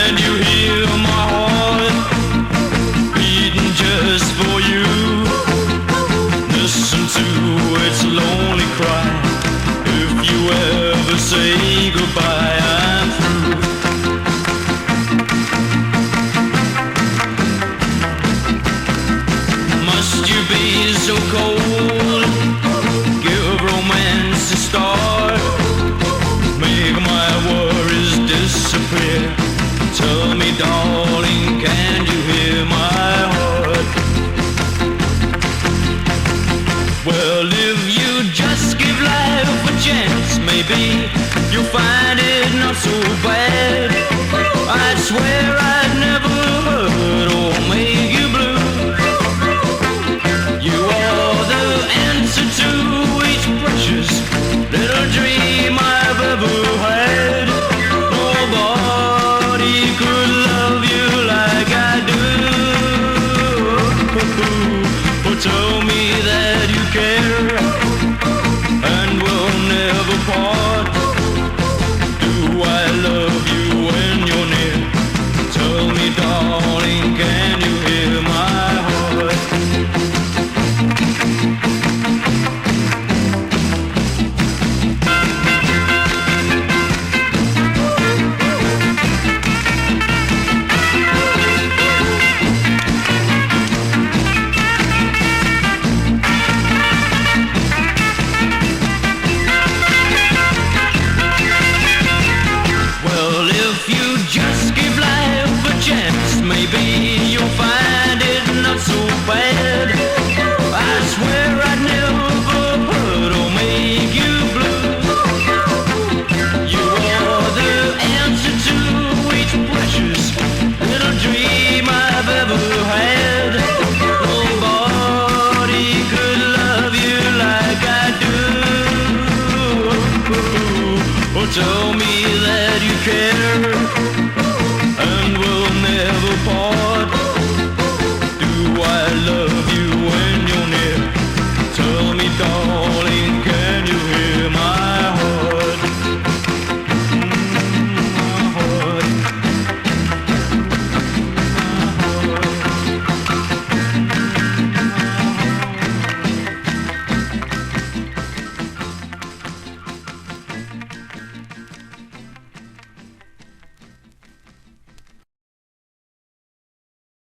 Can you hear my heart beating just for you? Listen to its lonely cry. If you ever say goodbye, I'm through. Must you be so cold? Give romance a start. Make my worries disappear. Tell me, darling, can you hear my heart? Well, if you just give life a chance, maybe you'll find it not so bad. I swear